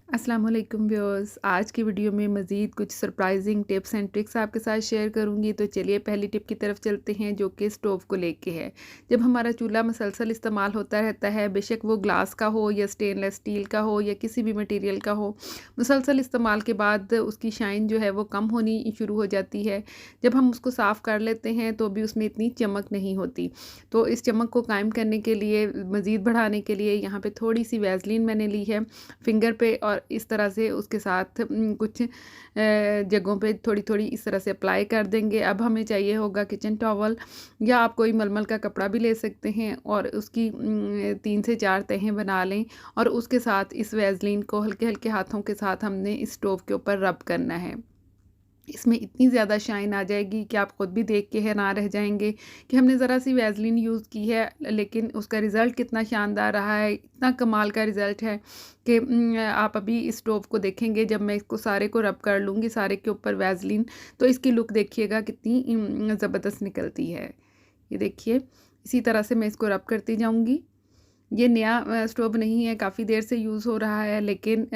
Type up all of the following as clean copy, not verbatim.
अस्सलाम वालेकुम व्यूअर्स। आज की वीडियो में मज़ीद कुछ सरप्राइजिंग टिप्स एंड ट्रिक्स आपके साथ शेयर करूंगी। तो चलिए पहली टिप की तरफ चलते हैं, जो कि स्टोव को लेके है। जब हमारा चूल्हा मुसलसल इस्तेमाल होता रहता है, बेशक वो ग्लास का हो या स्टेनलेस स्टील का हो या किसी भी मटेरियल का हो, मुसलसल इस्तेमाल के बाद उसकी शाइन जो है वो कम होनी शुरू हो जाती है। जब हम उसको साफ़ कर लेते हैं तो भी उसमें इतनी चमक नहीं होती। तो इस चमक को कायम करने के लिए, मज़ीद बढ़ाने के लिए, यहाँ पर थोड़ी सी वैसलीन मैंने ली है फिंगर पे, और इस तरह से उसके साथ कुछ जगहों पे थोड़ी-थोड़ी इस तरह से अप्लाई कर देंगे। अब हमें चाहिए होगा किचन टॉवल, या आप कोई मलमल का कपड़ा भी ले सकते हैं और उसकी 3 से 4 तहें बना लें, और उसके साथ इस वैसलीन को हल्के-हल्के हाथों के साथ हमने इस स्टोव के ऊपर रब करना है। इसमें इतनी ज़्यादा शाइन आ जाएगी कि आप ख़ुद भी देख के हैरान रह जाएँगे कि हमने ज़रा सी वैसलीन यूज़ की है, लेकिन उसका रिज़ल्ट कितना शानदार रहा है, इतना कमाल का रिज़ल्ट है कि आप अभी इस स्टोव को देखेंगे जब मैं इसको सारे को रब कर लूँगी, सारे के ऊपर वैसलीन, तो इसकी लुक देखिएगा कितनी ज़बरदस्त निकलती है। ये देखिए, इसी तरह से मैं इसको रब करती जाऊँगी। ये नया स्टोव नहीं है, काफ़ी देर से यूज़ हो रहा है, लेकिन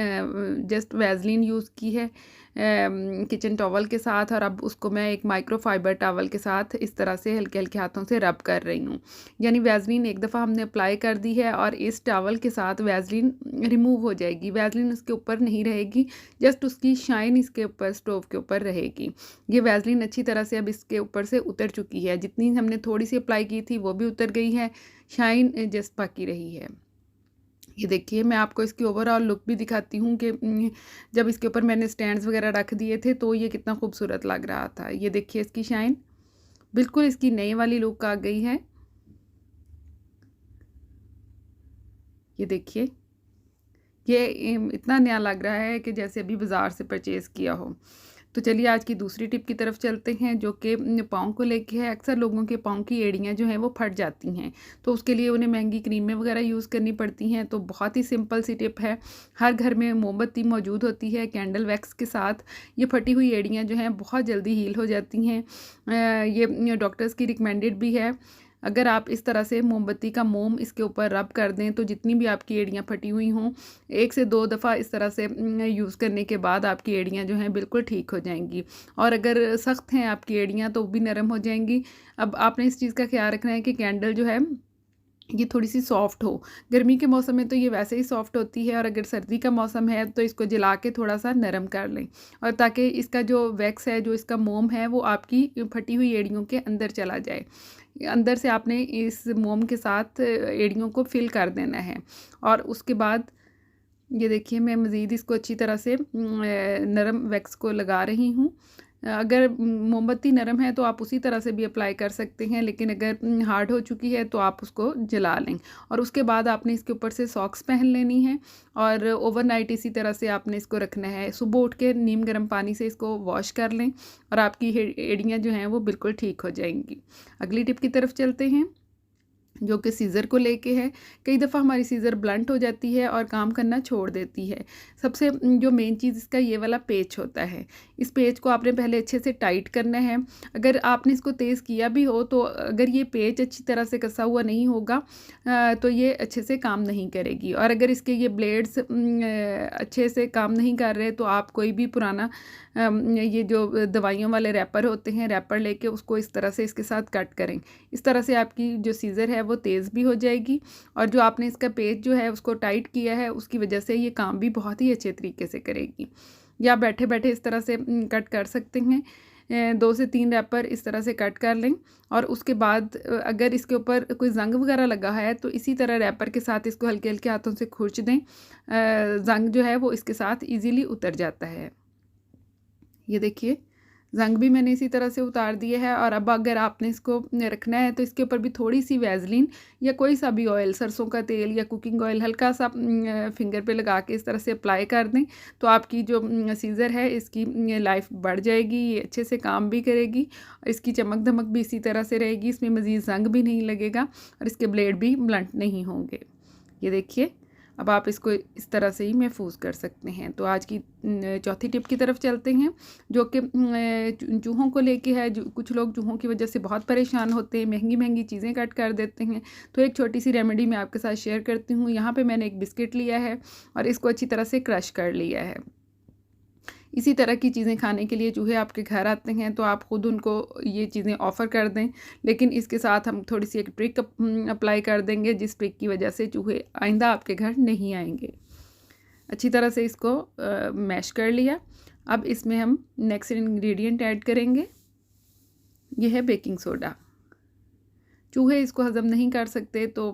जस्ट वैसलीन यूज़ की है किचन टॉवल के साथ, और अब उसको मैं एक माइक्रोफाइबर टॉवल के साथ इस तरह से हल्के-हल्के हाथों से रब कर रही हूँ। यानी वैसलीन एक दफ़ा हमने अप्लाई कर दी है और इस टॉवल के साथ वैसलीन रिमूव हो जाएगी, वैसलीन उसके ऊपर नहीं रहेगी, जस्ट उसकी शाइन इसके ऊपर, स्टोव के ऊपर रहेगी। ये वैसलीन अच्छी तरह से अब इसके ऊपर से उतर चुकी है, जितनी हमने थोड़ी सी अप्लाई की थी वो भी उतर गई है, शाइन जस्ट बाकी रही है। ये देखिए, मैं आपको इसकी ओवरऑल लुक भी दिखाती हूँ कि जब इसके ऊपर मैंने स्टैंड्स वगैरह रख दिए थे तो ये कितना खूबसूरत लग रहा था। ये देखिए इसकी शाइन, बिल्कुल इसकी नई वाली लुक आ गई है। ये देखिए, ये इतना नया लग रहा है कि जैसे अभी बाज़ार से परचेज़ किया हो। तो चलिए आज की दूसरी टिप की तरफ चलते हैं, जो कि पाँव को लेके है। अक्सर लोगों के पाँव की एड़ियाँ जो हैं वो फट जाती हैं, तो उसके लिए उन्हें महंगी क्रीमें वगैरह यूज़ करनी पड़ती हैं। तो बहुत ही सिंपल सी टिप है, हर घर में मोमबत्ती मौजूद होती है कैंडल वैक्स के साथ। ये फटी हुई एड़ियाँ जो हैं बहुत जल्दी हील हो जाती हैं। ये डॉक्टर्स की रिकमेंडेड भी है। अगर आप इस तरह से मोमबत्ती का मोम इसके ऊपर रब कर दें, तो जितनी भी आपकी एड़ियाँ फटी हुई हों, 1 से 2 दफ़ा इस तरह से यूज़ करने के बाद आपकी एड़ियाँ जो हैं बिल्कुल ठीक हो जाएँगी। और अगर सख्त हैं आपकी एड़ियाँ तो भी नरम हो जाएँगी। अब आपने इस चीज़ का ख़्याल रखना है कि कैंडल जो है ये थोड़ी-सी सॉफ्ट हो। गर्मी के मौसम में तो ये वैसे ही सॉफ्ट होती है, और अगर सर्दी का मौसम है तो इसको जला के थोड़ा-सा नरम कर लें, और ताकि इसका जो वैक्स है, जो इसका मोम है, वो आपकी फटी हुई एड़ियों के अंदर चला जाए। अंदर से आपने इस मोम के साथ एड़ियों को फिल कर देना है, और उसके बाद ये देखिए मैं मज़ीद इसको अच्छी तरह से नरम वैक्स को लगा रही हूँ। अगर मोमबत्ती नरम है तो आप उसी तरह से भी अप्लाई कर सकते हैं, लेकिन अगर हार्ड हो चुकी है तो आप उसको जला लें। और उसके बाद आपने इसके ऊपर से सॉक्स पहन लेनी है, और ओवरनाइट इसी तरह से आपने इसको रखना है। सुबह उठ के नीम गर्म पानी से इसको वॉश कर लें, और आपकी एड़ियाँ जो हैं वो बिल्कुल ठीक हो जाएंगी। अगली टिप की तरफ चलते हैं, जो कि सीज़र को लेके है। कई दफ़ा हमारी सीज़र ब्लंट हो जाती है और काम करना छोड़ देती है। सबसे जो मेन चीज़ इसका ये वाला पेच होता है। इस पेच को आपने पहले अच्छे से टाइट करना है। अगर आपने इसको तेज़ किया भी हो, तो अगर ये पेच अच्छी तरह से कसा हुआ नहीं होगा तो ये अच्छे से काम नहीं करेगी। और अगर इसके ये ब्लेड्स अच्छे से काम नहीं कर रहे, तो आप कोई भी पुराना ये जो दवाइयों वाले रैपर होते हैं, रैपर लेके उसको इस तरह से इसके साथ कट करें। इस तरह से आपकी जो सीज़र है वो तेज़ भी हो जाएगी, और जो आपने इसका पेच जो है उसको टाइट किया है, उसकी वजह से ये काम भी बहुत ही अच्छे तरीके से करेगी। या बैठे बैठे इस तरह से कट कर सकते हैं। 2 से 3 रैपर इस तरह से कट कर लें, और उसके बाद अगर इसके ऊपर कोई ज़ंग वगैरह लगा है तो इसी तरह रैपर के साथ इसको हल्के हल्के हाथों से खुरच दें। ज़ंग जो है वो इसके साथ ईज़िली उतर जाता है। ये देखिए, ज़ंग भी मैंने इसी तरह से उतार दिया है। और अब अगर आपने इसको रखना है तो इसके ऊपर भी थोड़ी सी वैसलीन या कोई सा भी ऑयल, सरसों का तेल या कुकिंग ऑयल, हल्का सा फिंगर पे लगा के इस तरह से अप्लाई कर दें, तो आपकी जो सीज़र है इसकी लाइफ बढ़ जाएगी, ये अच्छे से काम भी करेगी, और इसकी चमक धमक भी इसी तरह से रहेगी, इसमें मज़ीद ज़ंग भी नहीं लगेगा, और इसके ब्लेड भी ब्लंट नहीं होंगे। ये देखिए, अब आप इसको इस तरह से ही महफूज कर सकते हैं। तो आज की चौथी टिप की तरफ चलते हैं, जो कि चूहों को लेके है। कुछ लोग चूहों की वजह से बहुत परेशान होते हैं, महंगी महंगी चीज़ें कट कर देते हैं। तो एक छोटी सी रेमेडी मैं आपके साथ शेयर करती हूँ। यहाँ पे मैंने एक बिस्किट लिया है और इसको अच्छी तरह से क्रश कर लिया है। इसी तरह की चीज़ें खाने के लिए चूहे आपके घर आते हैं, तो आप ख़ुद उनको ये चीज़ें ऑफ़र कर दें। लेकिन इसके साथ हम थोड़ी सी एक ट्रिक अप्लाई कर देंगे, जिस ट्रिक की वजह से चूहे आइंदा आपके घर नहीं आएंगे। अच्छी तरह से इसको मैश कर लिया। अब इसमें हम नेक्स्ट इंग्रेडिएंट ऐड करेंगे, ये है बेकिंग सोडा। चूहे इसको हज़म नहीं कर सकते, तो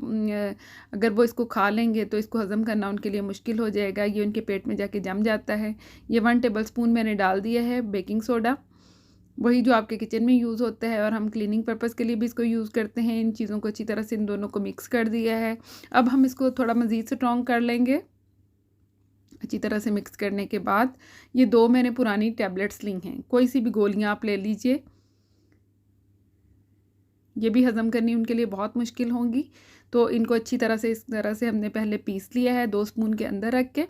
अगर वो इसको खा लेंगे तो इसको हज़म करना उनके लिए मुश्किल हो जाएगा, ये उनके पेट में जाके जम जाता है। ये 1 टेबलस्पून मैंने डाल दिया है बेकिंग सोडा, वही जो आपके किचन में यूज़ होता है और हम क्लीनिंग पर्पज़ के लिए भी इसको यूज़ करते हैं। इन चीज़ों को अच्छी तरह से इन दोनों को मिक्स कर दिया है। अब हम इसको थोड़ा मज़ीद स्ट्रॉन्ग कर लेंगे। अच्छी तरह से मिक्स करने के बाद ये 2 मैंने पुरानी टैबलेट्स ली हैं, कोई सी भी गोलियाँ आप ले लीजिए। ये भी हज़म करनी उनके लिए बहुत मुश्किल होंगी, तो इनको अच्छी तरह से इस तरह से हमने पहले पीस लिया है 2 स्पून के अंदर रख के।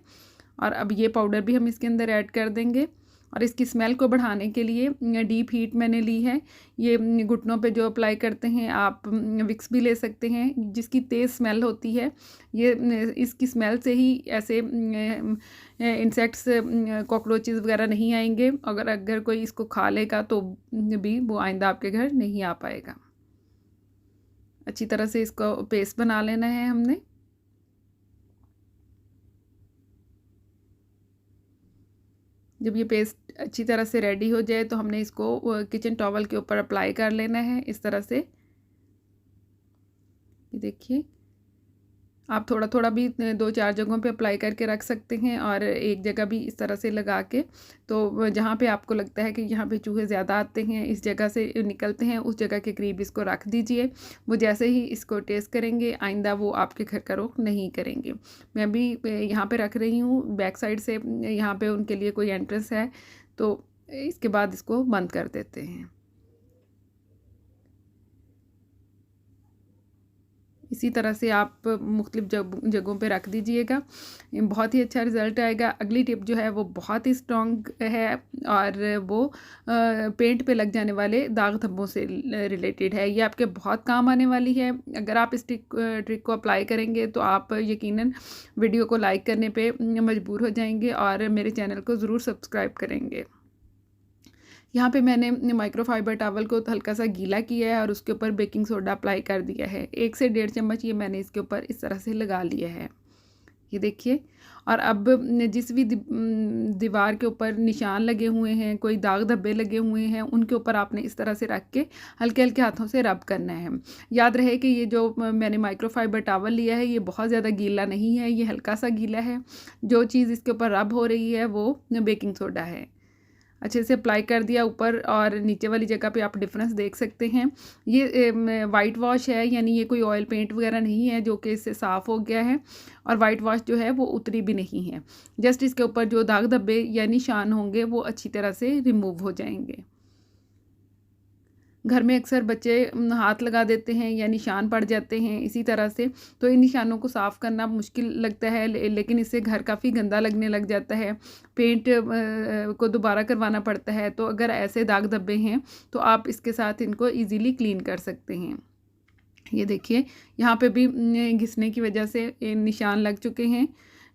और अब ये पाउडर भी हम इसके अंदर ऐड कर देंगे। और इसकी स्मेल को बढ़ाने के लिए डीप हीट मैंने ली है। ये घुटनों पे जो अप्लाई करते हैं, आप विक्स भी ले सकते हैं जिसकी तेज़ स्मेल होती है। ये इसकी स्मेल से ही ऐसे इंसेक्ट्स, कॉकरोचेस वगैरह नहीं आएंगे। अगर कोई इसको खा लेगा तो भी वो आइंदा आपके घर नहीं आ पाएगा। अच्छी तरह से इसको पेस्ट बना लेना है हमने। जब ये पेस्ट अच्छी तरह से रेडी हो जाए तो हमने इसको किचन टॉवल के ऊपर अप्लाई कर लेना है इस तरह से। ये देखिए, आप थोड़ा थोड़ा भी 2-4 जगहों पे अप्लाई करके रख सकते हैं और एक जगह भी इस तरह से लगा के। तो जहाँ पे आपको लगता है कि यहाँ पे चूहे ज़्यादा आते हैं, इस जगह से निकलते हैं, उस जगह के करीब इसको रख दीजिए। वो जैसे ही इसको टेस्ट करेंगे, आइंदा वो आपके घर का रुख नहीं करेंगे। मैं भी यहाँ पे रख रही हूँ बैक साइड से, यहाँ पे उनके लिए कोई एंट्रेंस है, तो इसके बाद इसको बंद कर देते हैं। इसी तरह से आप मुख्तलिफ़ जगहों पे रख दीजिएगा, बहुत ही अच्छा रिज़ल्ट आएगा। अगली टिप जो है वो बहुत ही स्ट्रॉन्ग है और वो पेंट पे लग जाने वाले दाग धब्बों से रिलेटेड है। ये आपके बहुत काम आने वाली है। अगर आप इस ट्रिक को अप्लाई करेंगे तो आप यकीनन वीडियो को लाइक करने पे मजबूर हो जाएंगे और मेरे चैनल को ज़रूर सब्सक्राइब करेंगे। यहाँ पे मैंने माइक्रोफाइबर टॉवल को हल्का सा गीला किया है और उसके ऊपर बेकिंग सोडा अप्लाई कर दिया है। 1 से 1.5 चम्मच ये मैंने इसके ऊपर इस तरह से लगा लिया है। ये देखिए, और अब जिस भी दीवार के ऊपर निशान लगे हुए हैं, कोई दाग धब्बे लगे हुए हैं, उनके ऊपर आपने इस तरह से रख के हल्के हल्के हाथों से रब करना है। याद रहे कि ये जो मैंने माइक्रोफाइबर टॉवल लिया है, ये बहुत ज़्यादा गीला नहीं है, ये हल्का सा गीला है। जो चीज़ इसके ऊपर रब हो रही है वो बेकिंग सोडा है। अच्छे से अप्लाई कर दिया ऊपर और नीचे वाली जगह पे आप डिफरेंस देख सकते हैं। ये वाइट वॉश है, यानी ये कोई ऑयल पेंट वगैरह नहीं है जो कि इससे साफ़ हो गया है, और वाइट वॉश जो है वो उतरी भी नहीं है। जस्ट इसके ऊपर जो दाग धब्बे या निशान होंगे वो अच्छी तरह से रिमूव हो जाएंगे। घर में अक्सर बच्चे हाथ लगा देते हैं या निशान पड़ जाते हैं इसी तरह से, तो इन निशानों को साफ़ करना मुश्किल लगता है, लेकिन इससे घर काफ़ी गंदा लगने लग जाता है। पेंट को दोबारा करवाना पड़ता है। तो अगर ऐसे दाग धब्बे हैं तो आप इसके साथ इनको ईज़िली क्लीन कर सकते हैं। ये देखिए, यहाँ पे भी घिसने की वजह से निशान लग चुके हैं।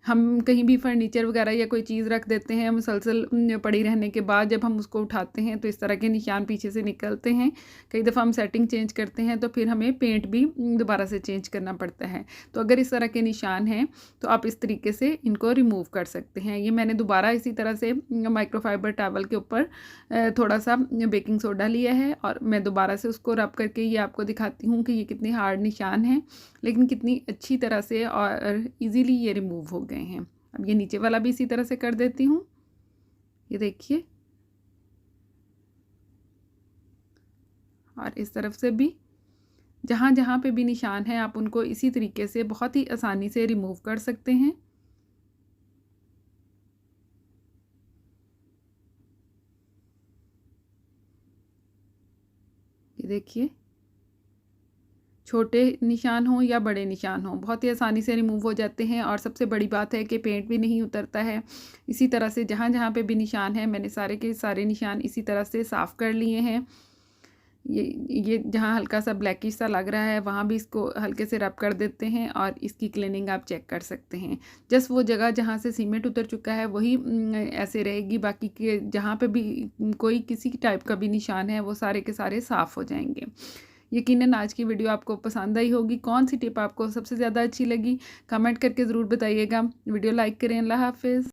हम कहीं भी फर्नीचर वगैरह या कोई चीज़ रख देते हैं, मुसलसल पड़ी रहने के बाद जब हम उसको उठाते हैं तो इस तरह के निशान पीछे से निकलते हैं। कई दफ़ा हम सेटिंग चेंज करते हैं तो फिर हमें पेंट भी दोबारा से चेंज करना पड़ता है। तो अगर इस तरह के निशान हैं तो आप इस तरीके से इनको रिमूव कर सकते हैं। ये मैंने दोबारा इसी तरह से माइक्रोफाइबर टॉवल के ऊपर थोड़ा सा बेकिंग सोडा लिया है और मैं दोबारा से उसको रब करके ये आपको दिखाती हूँ कि ये कितने हार्ड निशान हैं, लेकिन कितनी अच्छी तरह से और इजीली ये रिमूव हो गए हैं। अब ये नीचे वाला भी इसी तरह से कर देती हूँ। ये देखिए, और इस तरफ से भी जहाँ जहाँ पे भी निशान है आप उनको इसी तरीके से बहुत ही आसानी से रिमूव कर सकते हैं। ये देखिए, छोटे निशान हों या बड़े निशान हों, बहुत ही आसानी से रिमूव हो जाते हैं। और सबसे बड़ी बात है कि पेंट भी नहीं उतरता है। इसी तरह से जहाँ-जहाँ पे भी निशान हैं, मैंने सारे के सारे निशान इसी तरह से साफ़ कर लिए हैं। ये जहाँ हल्का सा ब्लैकिश सा लग रहा है, वहाँ भी इसको हल्के से रब कर देते हैं और इसकी क्लीनिंग आप चेक कर सकते हैं। जस्ट वो जगह जहाँ से सीमेंट उतर चुका है वही ऐसे रहेगी, बाकी के जहाँ पे भी कोई किसी टाइप का भी निशान है वो सारे के सारे साफ़ हो जाएंगे। यकीनन आज की वीडियो आपको पसंद आई होगी। कौन सी टिप आपको सबसे ज़्यादा अच्छी लगी, कमेंट करके ज़रूर बताइएगा। वीडियो लाइक करें। अल्लाह हाफ़िज़।